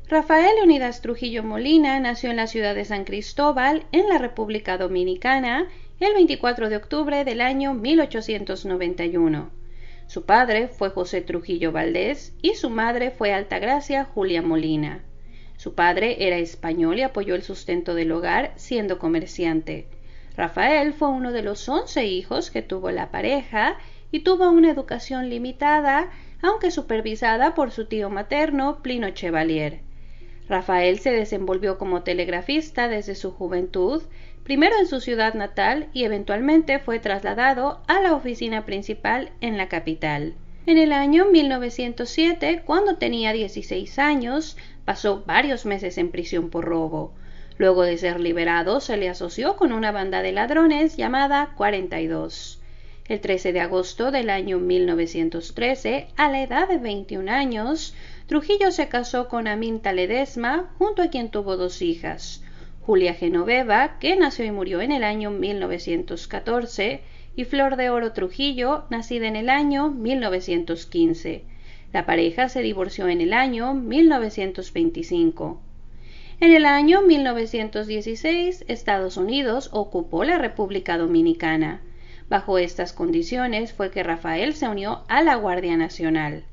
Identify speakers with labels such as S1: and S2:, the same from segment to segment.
S1: Rafael Leónidas Trujillo Molina nació en la ciudad de San Cristóbal, en la República Dominicana, el 24 de octubre del año 1891. Su padre fue José Trujillo Valdés y su madre fue Altagracia Julia Molina. Su padre era español y apoyó el sustento del hogar siendo comerciante. Rafael fue uno de los 11 hijos que tuvo la pareja y tuvo una educación limitada, aunque supervisada por su tío materno, Plino Chevalier. Rafael se desenvolvió como telegrafista desde su juventud, primero en su ciudad natal y eventualmente fue trasladado a la oficina principal en la capital. En el año 1907, cuando tenía 16 años, pasó varios meses en prisión por robo. Luego de ser liberado, se le asoció con una banda de ladrones llamada 42. El 13 de agosto del año 1913, a la edad de 21 años, Trujillo se casó con Aminta Ledesma, junto a quien tuvo 2 hijas, Julia Genoveva, que nació y murió en el año 1914, y Flor de Oro Trujillo, nacida en el año 1915. La pareja se divorció en el año 1925. En el año 1916, Estados Unidos ocupó la República Dominicana. Bajo estas condiciones fue que Rafael se unió a la Guardia Nacional.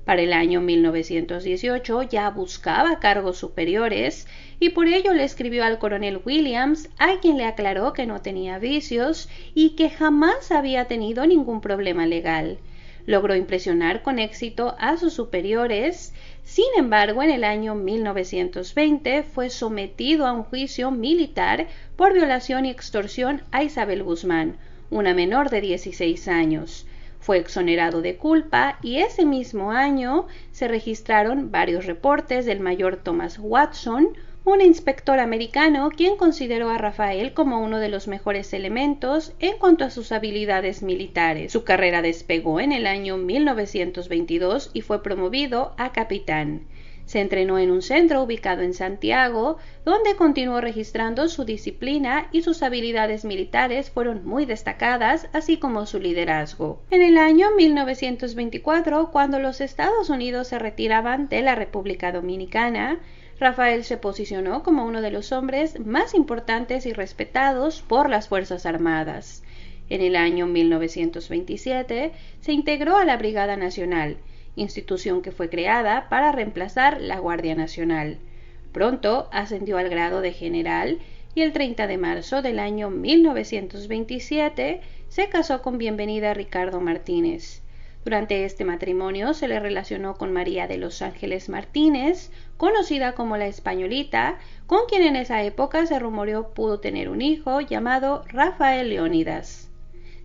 S1: Para el año 1918 ya buscaba cargos superiores y por ello le escribió al coronel Williams, a quien le aclaró que no tenía vicios y que jamás había tenido ningún problema legal. Logró impresionar con éxito a sus superiores. Sin embargo, en el año 1920 fue sometido a un juicio militar por violación y extorsión a Isabel Guzmán, una menor de 16 años. Fue exonerado de culpa y ese mismo año se registraron varios reportes del mayor Thomas Watson, un inspector americano quien consideró a Rafael como uno de los mejores elementos en cuanto a sus habilidades militares. Su carrera despegó en el año 1922 y fue promovido a capitán. Se entrenó en un centro ubicado en Santiago, donde continuó registrando su disciplina y sus habilidades militares fueron muy destacadas, así como su liderazgo. En el año 1924, cuando los Estados Unidos se retiraban de la República Dominicana, Rafael se posicionó como uno de los hombres más importantes y respetados por las Fuerzas Armadas. En el año 1927 se integró a la Brigada Nacional, institución que fue creada para reemplazar la Guardia Nacional. Pronto ascendió al grado de general y el 30 de marzo del año 1927 se casó con Bienvenida Ricardo Martínez. Durante este matrimonio se le relacionó con María de los Ángeles Martínez, conocida como la Españolita, con quien en esa época se rumoreó pudo tener un hijo llamado Rafael Leónidas.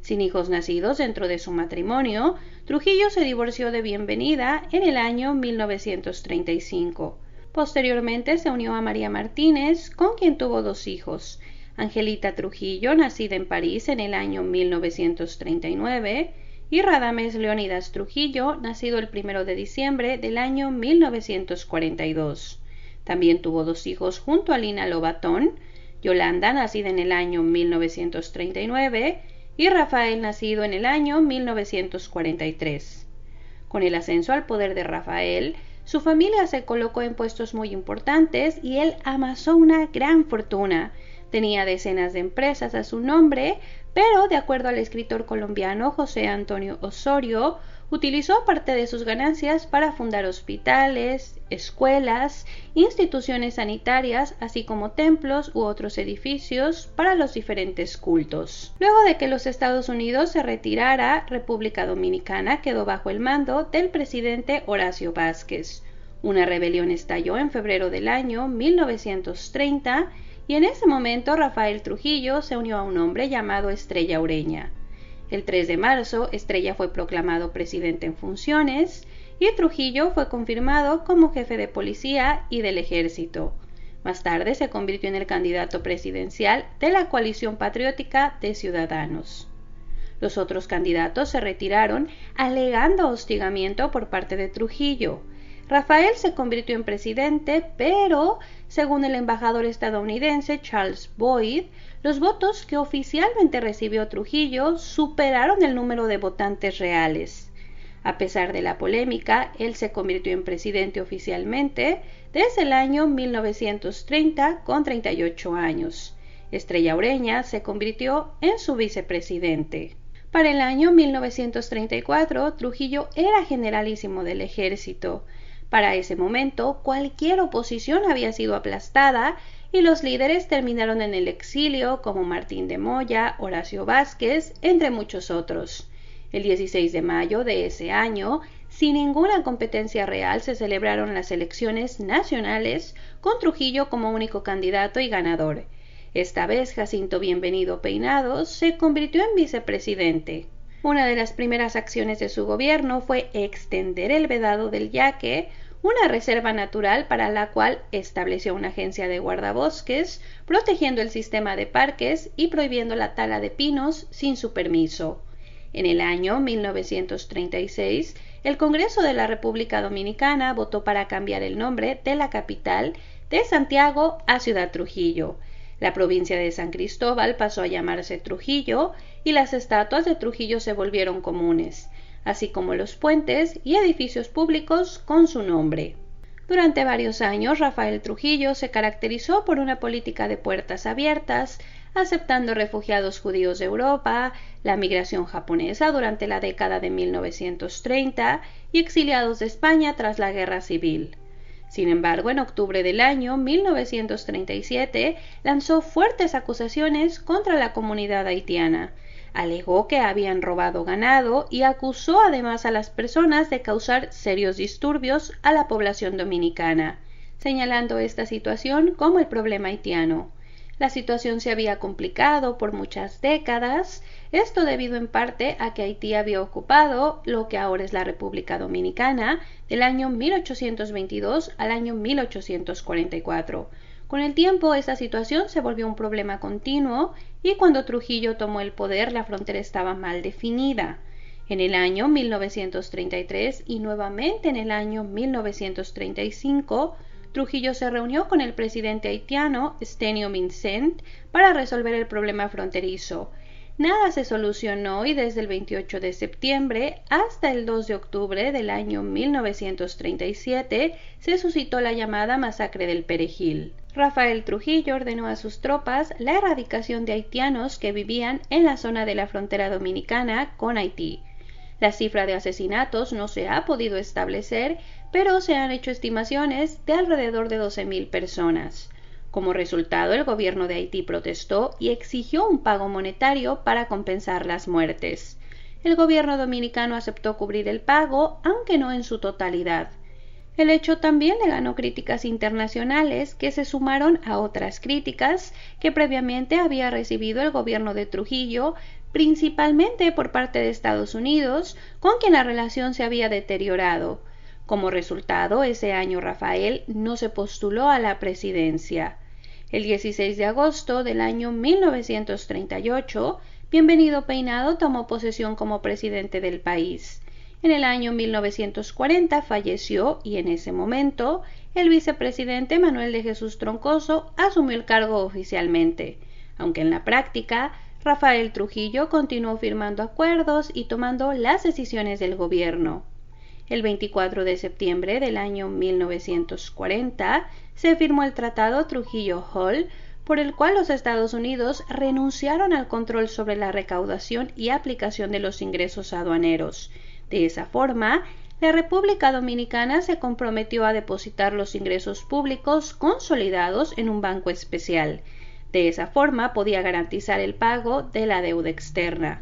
S1: Sin hijos nacidos dentro de su matrimonio, Trujillo se divorció de Bienvenida en el año 1935. Posteriormente se unió a María Martínez, con quien tuvo 2 hijos, Angelita Trujillo, nacida en París en el año 1939, y Radames Leónidas Trujillo, nacido el 1 de diciembre del año 1942. También tuvo 2 hijos junto a Lina Lobatón, Yolanda, nacida en el año 1939, y Rafael, nacido en el año 1943. Con el ascenso al poder de Rafael, su familia se colocó en puestos muy importantes y él amasó una gran fortuna. Tenía decenas de empresas a su nombre, pero de acuerdo al escritor colombiano José Antonio Osorio, utilizó parte de sus ganancias para fundar hospitales, escuelas, instituciones sanitarias, así como templos u otros edificios para los diferentes cultos. Luego de que los Estados Unidos se retirara, República Dominicana quedó bajo el mando del presidente Horacio Vázquez. Una rebelión estalló en febrero del año 1930 y en ese momento Rafael Trujillo se unió a un hombre llamado Estrella Ureña. El 3 de marzo, Estrella fue proclamado presidente en funciones y Trujillo fue confirmado como jefe de policía y del ejército. Más tarde se convirtió en el candidato presidencial de la coalición patriótica de Ciudadanos. Los otros candidatos se retiraron alegando hostigamiento por parte de Trujillo. Rafael se convirtió en presidente, pero, según el embajador estadounidense Charles Boyd, los votos que oficialmente recibió Trujillo superaron el número de votantes reales. A pesar de la polémica, él se convirtió en presidente oficialmente desde el año 1930 con 38 años. Estrella Ureña se convirtió en su vicepresidente. Para el año 1934, Trujillo era generalísimo del ejército. Para ese momento, cualquier oposición había sido aplastada y los líderes terminaron en el exilio como Martín de Moya, Horacio Vázquez, entre muchos otros. El 16 de mayo de ese año, sin ninguna competencia real, se celebraron las elecciones nacionales con Trujillo como único candidato y ganador. Esta vez Jacinto Bienvenido Peinado se convirtió en vicepresidente. Una de las primeras acciones de su gobierno fue extender el vedado del yaque, una reserva natural para la cual estableció una agencia de guardabosques, protegiendo el sistema de parques y prohibiendo la tala de pinos sin su permiso. En el año 1936, el Congreso de la República Dominicana votó para cambiar el nombre de la capital de Santiago a Ciudad Trujillo. La provincia de San Cristóbal pasó a llamarse Trujillo y las estatuas de Trujillo se volvieron comunes, así como los puentes y edificios públicos con su nombre. Durante varios años, Rafael Trujillo se caracterizó por una política de puertas abiertas, aceptando refugiados judíos de Europa, la migración japonesa durante la década de 1930 y exiliados de España tras la Guerra Civil. Sin embargo, en octubre del año 1937 lanzó fuertes acusaciones contra la comunidad haitiana. Alegó que habían robado ganado y acusó además a las personas de causar serios disturbios a la población dominicana, señalando esta situación como el problema haitiano. La situación se había complicado por muchas décadas, esto debido en parte a que Haití había ocupado lo que ahora es la República Dominicana del año 1822 al año 1844. Con el tiempo, esta situación se volvió un problema continuo y cuando Trujillo tomó el poder, la frontera estaba mal definida. En el año 1933 y nuevamente en el año 1935, Trujillo se reunió con el presidente haitiano Stenio Vincent para resolver el problema fronterizo. Nada se solucionó y desde el 28 de septiembre hasta el 2 de octubre del año 1937 se suscitó la llamada Masacre del Perejil. Rafael Trujillo ordenó a sus tropas la erradicación de haitianos que vivían en la zona de la frontera dominicana con Haití. La cifra de asesinatos no se ha podido establecer, pero se han hecho estimaciones de alrededor de 12,000 personas. Como resultado, el gobierno de Haití protestó y exigió un pago monetario para compensar las muertes. El gobierno dominicano aceptó cubrir el pago, aunque no en su totalidad. El hecho también le ganó críticas internacionales que se sumaron a otras críticas que previamente había recibido el gobierno de Trujillo, principalmente por parte de Estados Unidos, con quien la relación se había deteriorado. Como resultado, ese año Rafael no se postuló a la presidencia. El 16 de agosto del año 1938, Bienvenido Peinado tomó posesión como presidente del país. En el año 1940 falleció y en ese momento el vicepresidente Manuel de Jesús Troncoso asumió el cargo oficialmente, aunque en la práctica Rafael Trujillo continuó firmando acuerdos y tomando las decisiones del gobierno. El 24 de septiembre del año 1940 se firmó el Tratado Trujillo-Hall, por el cual los Estados Unidos renunciaron al control sobre la recaudación y aplicación de los ingresos aduaneros. De esa forma, la República Dominicana se comprometió a depositar los ingresos públicos consolidados en un banco especial. De esa forma podía garantizar el pago de la deuda externa.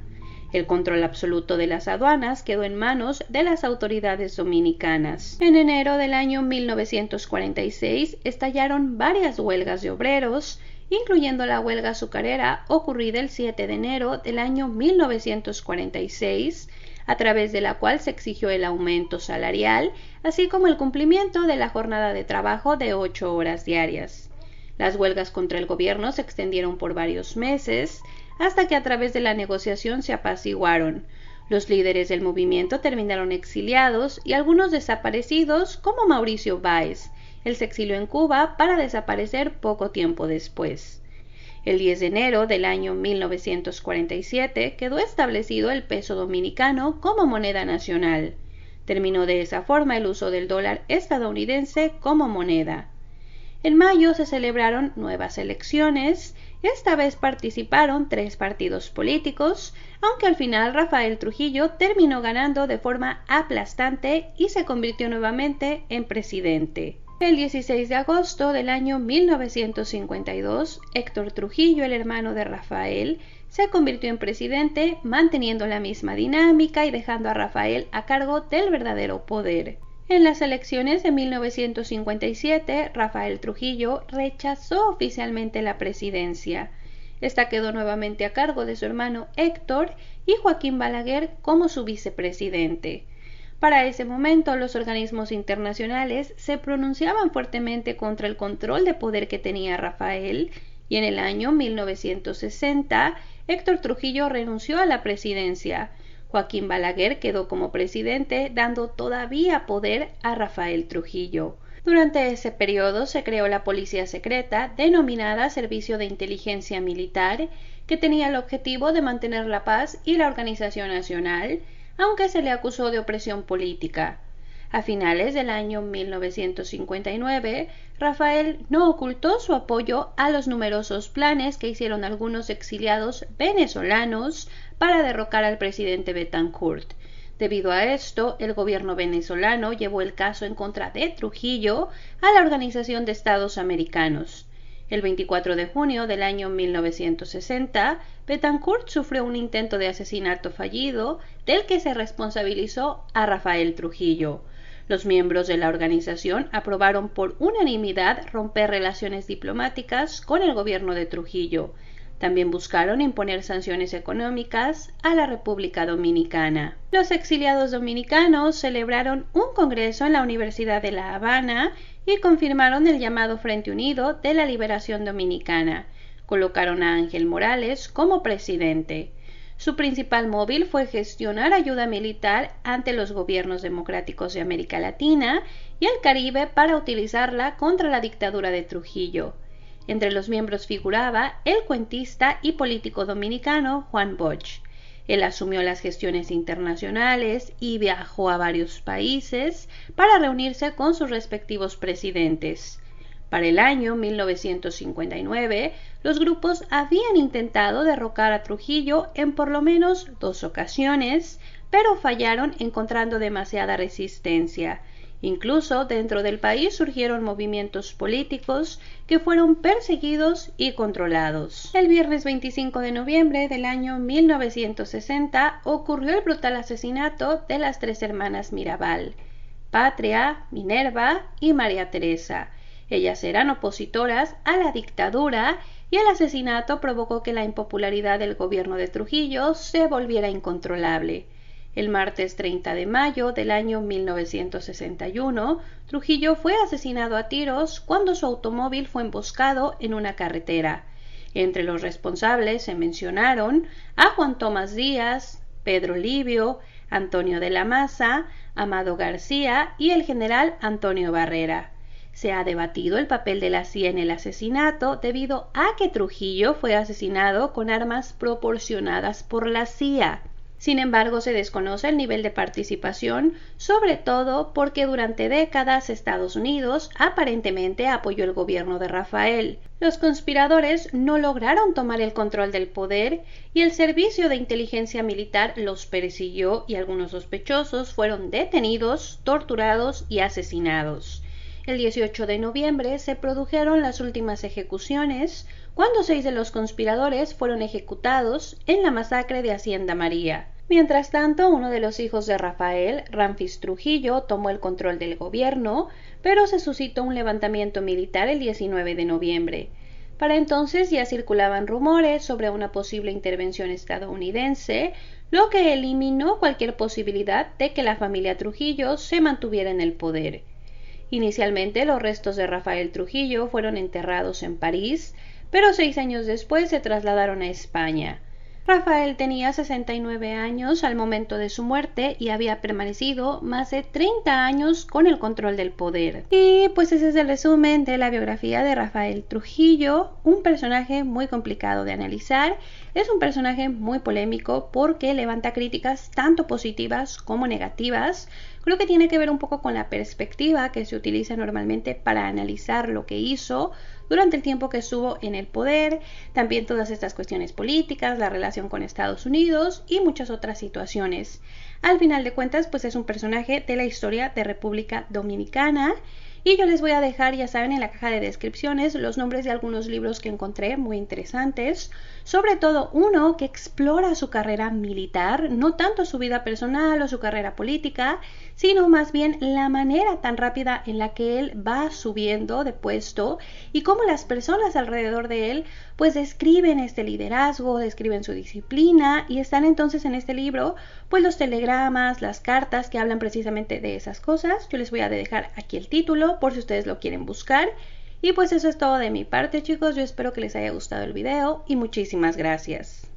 S1: El control absoluto de las aduanas quedó en manos de las autoridades dominicanas. En enero del año 1946 estallaron varias huelgas de obreros, incluyendo la huelga azucarera ocurrida el 7 de enero del año 1946, a través de la cual se exigió el aumento salarial, así como el cumplimiento de la jornada de trabajo de 8 horas diarias. Las huelgas contra el gobierno se extendieron por varios meses, hasta que a través de la negociación se apaciguaron. Los líderes del movimiento terminaron exiliados y algunos desaparecidos, como Mauricio Báez. Él se exilió en Cuba para desaparecer poco tiempo después. El 10 de enero del año 1947 quedó establecido el peso dominicano como moneda nacional. Terminó de esa forma el uso del dólar estadounidense como moneda. En mayo se celebraron nuevas elecciones. Esta vez participaron 3 partidos políticos, aunque al final Rafael Trujillo terminó ganando de forma aplastante y se convirtió nuevamente en presidente. El 16 de agosto del año 1952, Héctor Trujillo, el hermano de Rafael, se convirtió en presidente, manteniendo la misma dinámica y dejando a Rafael a cargo del verdadero poder. En las elecciones de 1957, Rafael Trujillo rechazó oficialmente la presidencia. Esta quedó nuevamente a cargo de su hermano Héctor y Joaquín Balaguer como su vicepresidente. Para ese momento, los organismos internacionales se pronunciaban fuertemente contra el control de poder que tenía Rafael, y en el año 1960, Héctor Trujillo renunció a la presidencia. Joaquín Balaguer quedó como presidente, dando todavía poder a Rafael Trujillo. Durante ese periodo se creó la policía secreta, denominada Servicio de Inteligencia Militar, que tenía el objetivo de mantener la paz y la organización nacional, aunque se le acusó de opresión política. A finales del año 1959, Rafael no ocultó su apoyo a los numerosos planes que hicieron algunos exiliados venezolanos para derrocar al presidente Betancourt. Debido a esto, el gobierno venezolano llevó el caso en contra de Trujillo a la Organización de Estados Americanos. El 24 de junio del año 1960, Betancourt sufrió un intento de asesinato fallido del que se responsabilizó a Rafael Trujillo. Los miembros de la organización aprobaron por unanimidad romper relaciones diplomáticas con el gobierno de Trujillo. También buscaron imponer sanciones económicas a la República Dominicana. Los exiliados dominicanos celebraron un congreso en la Universidad de La Habana y confirmaron el llamado Frente Unido de la Liberación Dominicana. Colocaron a Ángel Morales como presidente. Su principal móvil fue gestionar ayuda militar ante los gobiernos democráticos de América Latina y el Caribe para utilizarla contra la dictadura de Trujillo. Entre los miembros figuraba el cuentista y político dominicano Juan Bosch. Él asumió las gestiones internacionales y viajó a varios países para reunirse con sus respectivos presidentes. Para el año 1959, los grupos habían intentado derrocar a Trujillo en por lo menos 2 ocasiones, pero fallaron encontrando demasiada resistencia. Incluso dentro del país surgieron movimientos políticos que fueron perseguidos y controlados. El viernes 25 de noviembre del año 1960 ocurrió el brutal asesinato de las 3 hermanas Mirabal, Patria, Minerva y María Teresa. Ellas eran opositoras a la dictadura y el asesinato provocó que la impopularidad del gobierno de Trujillo se volviera incontrolable. El martes 30 de mayo del año 1961, Trujillo fue asesinado a tiros cuando su automóvil fue emboscado en una carretera. Entre los responsables se mencionaron a Juan Tomás Díaz, Pedro Livio, Antonio de la Maza, Amado García y el general Antonio Barrera. Se ha debatido el papel de la CIA en el asesinato debido a que Trujillo fue asesinado con armas proporcionadas por la CIA. Sin embargo, se desconoce el nivel de participación, sobre todo porque durante décadas Estados Unidos aparentemente apoyó el gobierno de Rafael. Los conspiradores no lograron tomar el control del poder y el servicio de inteligencia militar los persiguió y algunos sospechosos fueron detenidos, torturados y asesinados. El 18 de noviembre se produjeron las últimas ejecuciones, cuando 6 de los conspiradores fueron ejecutados en la masacre de Hacienda María. Mientras tanto, uno de los hijos de Rafael, Ramfis Trujillo, tomó el control del gobierno, pero se suscitó un levantamiento militar el 19 de noviembre. Para entonces ya circulaban rumores sobre una posible intervención estadounidense, lo que eliminó cualquier posibilidad de que la familia Trujillo se mantuviera en el poder. Inicialmente, los restos de Rafael Trujillo fueron enterrados en París, pero 6 años después se trasladaron a España. Rafael tenía 69 años al momento de su muerte y había permanecido más de 30 años con el control del poder. Y pues ese es el resumen de la biografía de Rafael Trujillo, un personaje muy complicado de analizar. Es un personaje muy polémico porque levanta críticas tanto positivas como negativas Creo que tiene que ver un poco con la perspectiva que se utiliza normalmente para analizar lo que hizo durante el tiempo que estuvo en el poder, también todas estas cuestiones políticas, la relación con Estados Unidos y muchas otras situaciones. Al final de cuentas, pues es un personaje de la historia de República Dominicana. Y yo les voy a dejar, ya saben, en la caja de descripciones los nombres de algunos libros que encontré muy interesantes, sobre todo uno que explora su carrera militar, no tanto su vida personal o su carrera política, sino más bien la manera tan rápida en la que él va subiendo de puesto y cómo las personas alrededor de él pues describen este liderazgo, describen su disciplina y están entonces en este libro pues los telegramas, las cartas que hablan precisamente de esas cosas. Yo les voy a dejar aquí el título por si ustedes lo quieren buscar. Y pues eso es todo de mi parte, chicos. Yo espero que les haya gustado el video y muchísimas gracias.